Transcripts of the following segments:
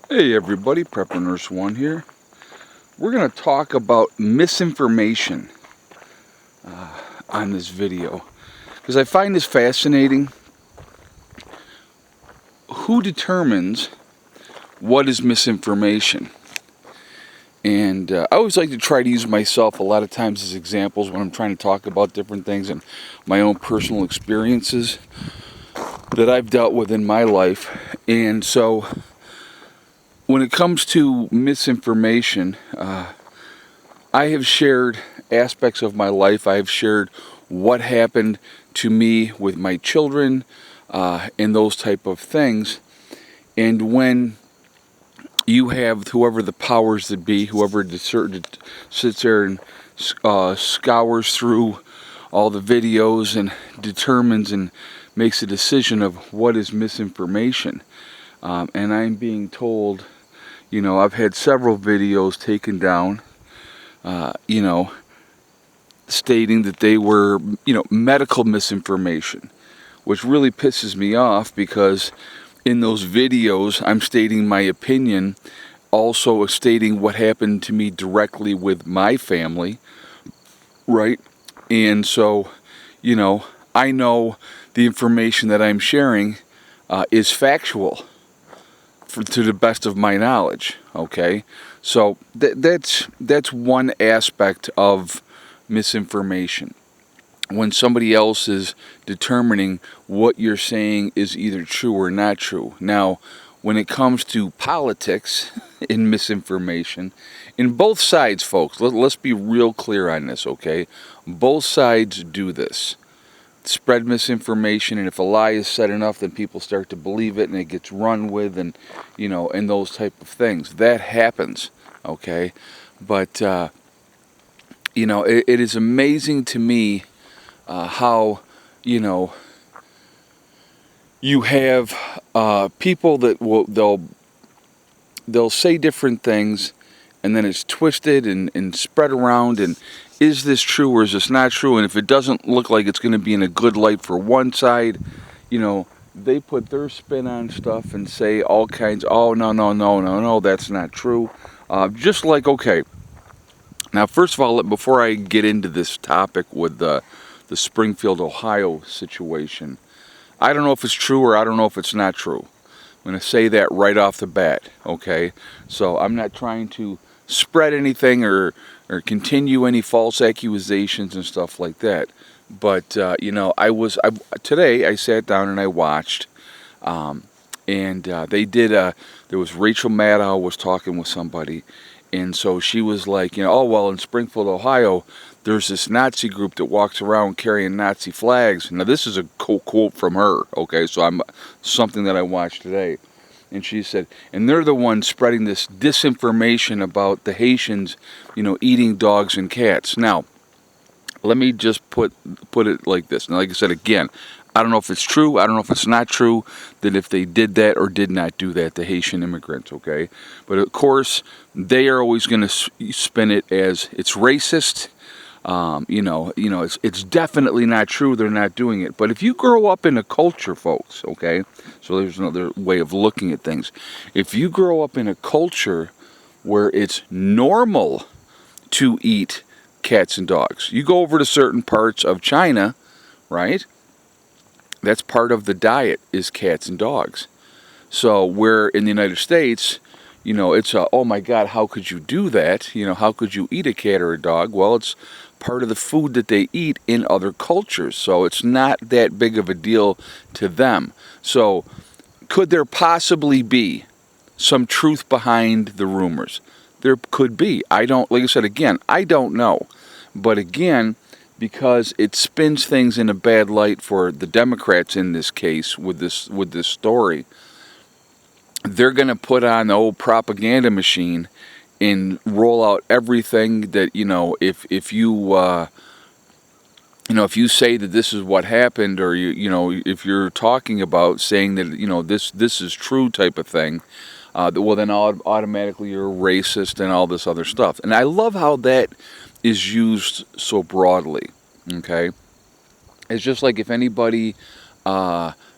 Hey everybody, Prepper Nurse 1 here. We're going to talk about misinformation on this video because I find this fascinating. Who determines what is misinformation? And I always like to try to use myself a lot of times as examples when I'm trying to talk about different things and my own personal experiences that I've dealt with in my life. And so when it comes to misinformation, I have shared aspects of my life. I have shared what happened to me with my children and those type of things. And when you have whoever the powers that be, whoever sits there and scours through all the videos and determines and makes a decision of what is misinformation. And I'm being told, I've had several videos taken down, stating that they were, medical misinformation, which really pisses me off because in those videos I'm stating my opinion, also stating what happened to me directly with my family, right? And so, I know the information that I'm sharing is factual to the best of my knowledge, okay? So that's one aspect of misinformation. When somebody else is determining what you're saying is either true or not true. Now, when it comes to politics in misinformation, in both sides, folks, let's be real clear on this, okay? Both sides do this. Spread misinformation, and if a lie is said enough, then people start to believe it and it gets run with, and and those type of things. That happens, okay? But it is amazing to me how you have people that they'll say different things, and then it's twisted and spread around, and is this true or is this not true? And if it doesn't look like it's going to be in a good light for one side, they put their spin on stuff and say all kinds, oh, no, that's not true. Just like, okay, now first of all, before I get into this topic with the Springfield, Ohio situation, I don't know if it's true or I don't know if it's not true. I'm going to say that right off the bat, okay? So I'm not trying to spread anything or continue any false accusations and stuff like that. But today I sat down and I watched, and they did there was Rachel Maddow was talking with somebody, and so she was like, oh well, in Springfield, Ohio, there's this Nazi group that walks around carrying Nazi flags. Now this is a quote from her, okay? So something that I watched today. And she said, and they're the ones spreading this disinformation about the Haitians, eating dogs and cats. Now, let me just put it like this. Now, like I said, again, I don't know if it's true. I don't know if it's not true that if they did that or did not do that, the Haitian immigrants, okay? But of course, they are always going to spin it as it's racist. It's definitely not true. They're not doing it. But if you grow up in a culture, folks, okay, so there's another way of looking at things. If you grow up in a culture where it's normal to eat cats and dogs, you go over to certain parts of China, right? That's part of the diet is cats and dogs. So where in the United States, it's oh my God, how could you do that? How could you eat a cat or a dog? Well, it's part of the food that they eat in other cultures, so it's not that big of a deal to them. So could there possibly be some truth behind the rumors? There could be. Like I said, again, I don't know. But again, because it spins things in a bad light for the Democrats in this case with this story, they're going to put on the old propaganda machine and roll out everything that if you say that this is what happened, or if you're talking about saying that this is true type of thing, well then automatically you're a racist and all this other stuff. And I love how that is used so broadly. Okay, it's just like if anybody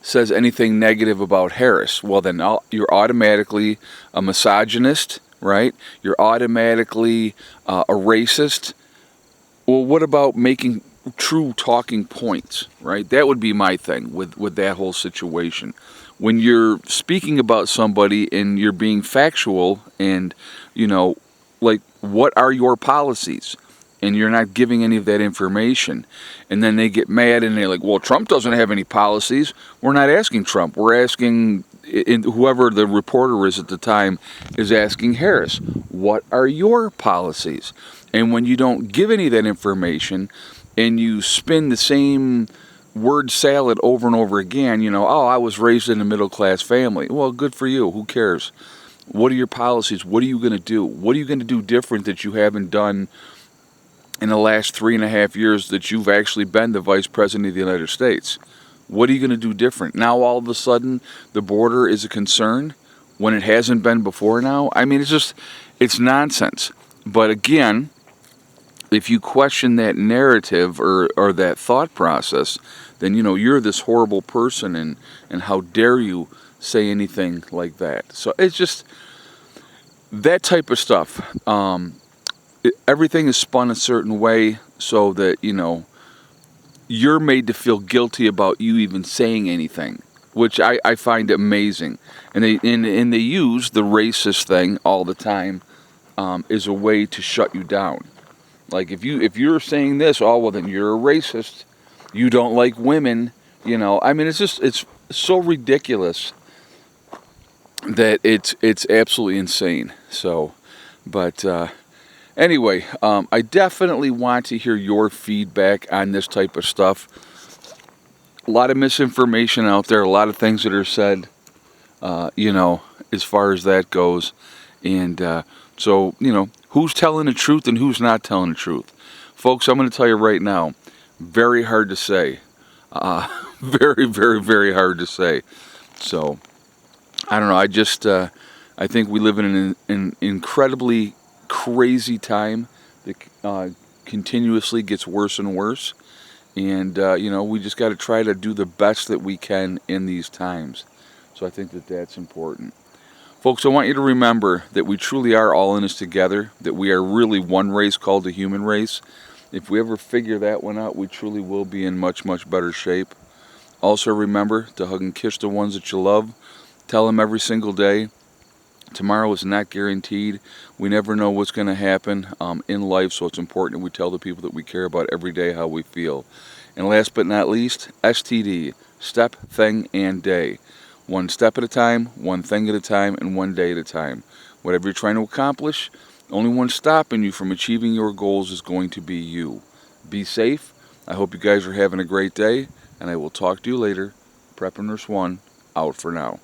says anything negative about Harris, well then you're automatically a misogynist, right? You're automatically a racist. Well, what about making true talking points, right? That would be my thing with that whole situation. When you're speaking about somebody and you're being factual and, you know, like, what are your policies? And you're not giving any of that information. And then they get mad and they're like, well, Trump doesn't have any policies. We're not asking Trump. We're asking whoever the reporter is at the time is asking Harris, what are your policies? And when you don't give any of that information and you spin the same word salad over and over again, you know, oh, I was raised in a middle class family. Well, good for you. Who cares? What are your policies? What are you going to do? What are you going to do different that you haven't done in the last 3.5 years that you've actually been the vice president of the United States? What are you going to do different? Now all of a sudden the border is a concern when it hasn't been before now? I mean, it's nonsense. But again, if you question that narrative or that thought process, then, you know, you're this horrible person and how dare you say anything like that. So it's just that type of stuff. Everything is spun a certain way so that, you know, you're made to feel guilty about you even saying anything, which I find amazing. And they use the racist thing all the time as a way to shut you down. Like, if you're saying this, oh, well, then you're a racist. You don't like women, you know. I mean, it's so ridiculous that it's absolutely insane. So, but anyway, I definitely want to hear your feedback on this type of stuff. A lot of misinformation out there, a lot of things that are said, you know, as far as that goes. And so, you know, who's telling the truth and who's not telling the truth? Folks, I'm going to tell you right now, very hard to say. Very, very, very hard to say. So, I don't know. I think we live in an incredibly crazy time that continuously gets worse and worse. And, you know, we just got to try to do the best that we can in these times. So I think that that's important. Folks, I want you to remember that we truly are all in this together, that we are really one race called the human race. If we ever figure that one out, we truly will be in much, much better shape. Also remember to hug and kiss the ones that you love. Tell them every single day. Tomorrow is not guaranteed. We never know what's going to happen in life, so it's important that we tell the people that we care about every day how we feel. And last but not least, STD, step, thing, and day. One step at a time, one thing at a time, and one day at a time. Whatever you're trying to accomplish, only one stopping you from achieving your goals is going to be you. Be safe. I hope you guys are having a great day, and I will talk to you later. Prep Nurse 1, out for now.